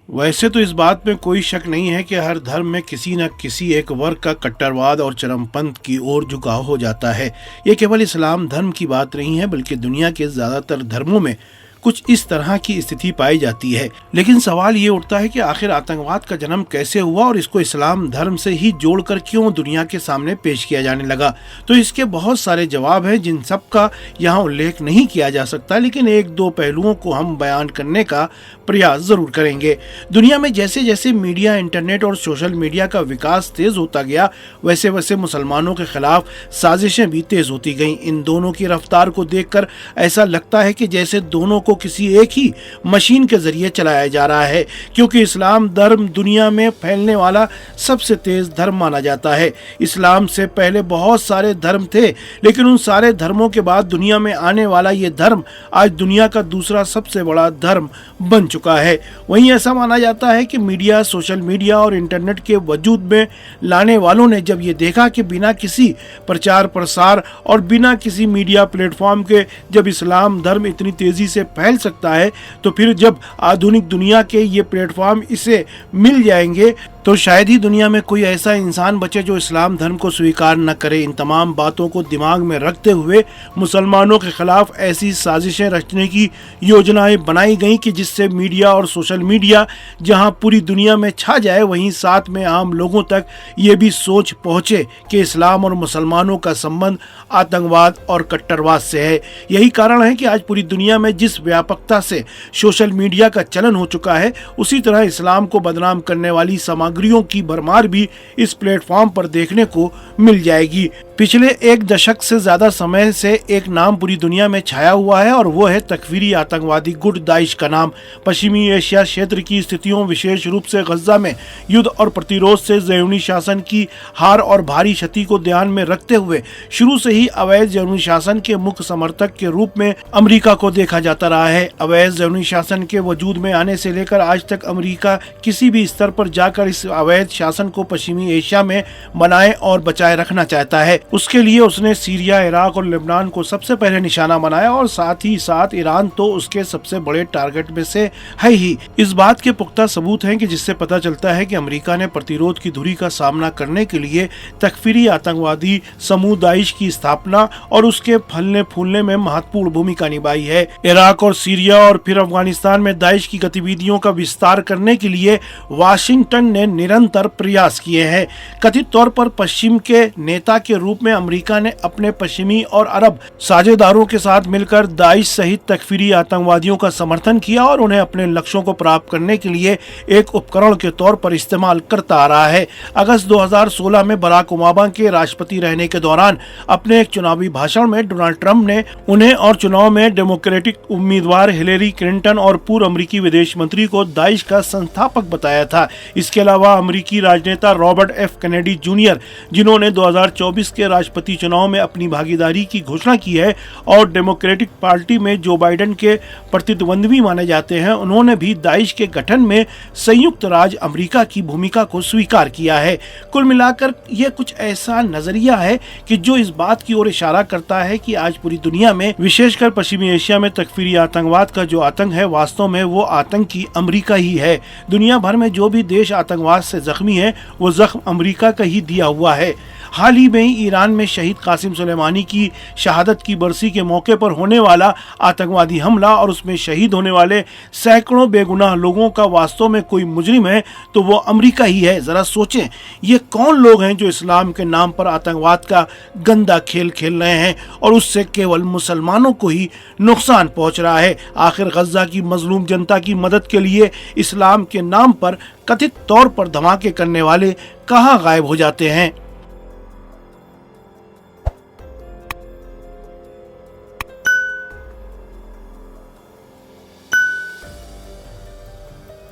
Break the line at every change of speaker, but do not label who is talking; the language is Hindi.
वैसे तो इस बात में कोई शक नहीं है कि हर धर्म में किसी न किसी एक वर्ग का कट्टरवाद और चरमपंथ की ओर झुकाव हो जाता है। ये केवल इस्लाम धर्म की बात नहीं है, बल्कि दुनिया के ज्यादातर धर्मों में कुछ इस तरह की स्थिति पाई जाती है। लेकिन सवाल ये उठता है कि आखिर आतंकवाद का जन्म कैसे हुआ और इसको इस्लाम धर्म से ही जोड़कर क्यों दुनिया के सामने पेश किया जाने लगा। तो इसके बहुत सारे जवाब हैं जिन सब का यहाँ उल्लेख नहीं किया जा सकता, लेकिन एक दो पहलुओं को हम बयान करने का प्रयास जरूर करेंगे। दुनिया में जैसे जैसे मीडिया, इंटरनेट और सोशल मीडिया का विकास तेज होता गया, वैसे वैसे मुसलमानों के खिलाफ साजिशें भी तेज होती गईं। इन दोनों की रफ्तार को देखकर ऐसा लगता है कि जैसे दोनों को किसी एक ही मशीन के जरिए चलाया जा रहा है, क्योंकि इस्लाम धर्म दुनिया में फैलने वाला सबसे तेज धर्म माना जाता है। इस्लाम से पहले बहुत सारे धर्म थे, लेकिन उन सारे धर्मों के बाद दुनिया में आने वाला ये धर्म आज दुनिया का दूसरा सबसे बड़ा धर्म बन चुका है। वहीं ऐसा माना जाता है कि मीडिया, सोशल मीडिया और इंटरनेट के वजूद में लाने वालों ने जब ये देखा कि बिना किसी प्रचार प्रसार और बिना किसी मीडिया प्लेटफॉर्म के जब इस्लाम धर्म इतनी तेजी से फैल सकता है, तो फिर जब आधुनिक दुनिया के ये प्लेटफॉर्म इसे मिल जाएंगे तो शायद ही दुनिया में कोई ऐसा इंसान बचे जो इस्लाम धर्म को स्वीकार न करे। इन तमाम बातों को दिमाग में रखते हुए मुसलमानों के खिलाफ ऐसी साजिशें रचने की योजनाएं बनाई गई कि जिससे मीडिया और सोशल मीडिया जहां पूरी दुनिया में छा जाए, वहीं साथ में आम लोगों तक ये भी सोच पहुंचे कि इस्लाम और मुसलमानों का संबंध आतंकवाद और कट्टरवाद से है। यही कारण है कि आज पूरी दुनिया में जिस व्यापकता से सोशल मीडिया का चलन हो चुका है, उसी तरह इस्लाम को बदनाम करने वाली सामग्रियों की भरमार भी इस प्लेटफॉर्म पर देखने को मिल जाएगी। पिछले एक दशक से ज्यादा समय से एक नाम पूरी दुनिया में छाया हुआ है और वो है तकफीरी आतंकवादी गुट दाइश का नाम। पश्चिमी एशिया क्षेत्र की स्थितियों, विशेष रूप से गजा में युद्ध और प्रतिरोध से ज़ैयूनी शासन की हार और भारी क्षति को ध्यान में रखते हुए शुरू से ही अवैध ज़ैयूनी शासन के मुख्य समर्थक के रूप में अमेरिका को देखा जाता रहा है। अवैध ज़ैयूनी शासन के वजूद में आने से लेकर आज तक अमेरिका किसी भी स्तर पर जाकर इस अवैध शासन को पश्चिमी एशिया में बनाए और बचाए रखना चाहता है। उसके लिए उसने सीरिया, इराक और लेबनान को सबसे पहले निशाना बनाया और साथ ही साथ ईरान तो उसके सबसे बड़े टारगेट में से है ही। इस बात के पुख्ता सबूत हैं कि जिससे पता चलता है कि अमेरिका ने प्रतिरोध की धुरी का सामना करने के लिए तकफीरी आतंकवादी समूह दाइश की स्थापना और उसके फलने फूलने में महत्वपूर्ण भूमिका निभाई है। इराक और सीरिया और फिर अफगानिस्तान में दाइश की गतिविधियों का विस्तार करने के लिए वाशिंगटन ने निरंतर प्रयास किए हैं। कथित तौर पर पश्चिम के नेता के रूप में अमेरिका ने अपने पश्चिमी और अरब साझेदारों के साथ मिलकर दाइश सहित तकफीरी आतंकवादियों का समर्थन किया और उन्हें अपने लक्ष्यों को प्राप्त करने के लिए एक उपकरण के तौर पर इस्तेमाल करता आ रहा है। अगस्त 2016 में बराक ओबामा के राष्ट्रपति रहने के दौरान अपने एक चुनावी भाषण में डोनाल्ड ट्रंप ने उन्हें और चुनाव में डेमोक्रेटिक उम्मीदवार हिलेरी क्लिंटन और पूर्व अमेरिकी विदेश मंत्री को दाइश का संस्थापक बताया था। इसके अलावा अमेरिकी राजनेता रॉबर्ट एफ कैनेडी जूनियर, जिन्होंने 2024 के राष्ट्रपति चुनाव में अपनी भागीदारी की घोषणा की है और डेमोक्रेटिक पार्टी में जो बाइडेन के प्रतिद्वंद्वी माने जाते हैं, उन्होंने भी दाइश के गठन में संयुक्त राज्य अमेरिका की भूमिका को स्वीकार किया है। कुल मिलाकर यह कुछ ऐसा नजरिया है कि जो इस बात की ओर इशारा करता है कि आज पूरी दुनिया में, विशेषकर पश्चिमी एशिया में तकफीरी आतंकवाद का जो आतंक है, वास्तव में वो आतंकी अमेरिका ही है। दुनिया भर में जो भी देश आतंकवाद से जख्मी है, वो जख्म अमेरिका का ही दिया हुआ है। हाल ही में ईरान में शहीद कासिम सुलेमानी की शहादत की बरसी के मौके पर होने वाला आतंकवादी हमला और उसमें शहीद होने वाले सैकड़ों बेगुनाह लोगों का वास्तव में कोई मुजरिम है तो वो अमेरिका ही है। जरा सोचें, ये कौन लोग हैं जो इस्लाम के नाम पर आतंकवाद का गंदा खेल खेल रहे हैं और उससे केवल मुसलमानों को ही नुकसान पहुंच रहा है। आखिर गजा की मजलूम जनता की मदद के लिए इस्लाम के नाम पर कथित तौर पर धमाके करने वाले कहां गायब हो जाते हैं।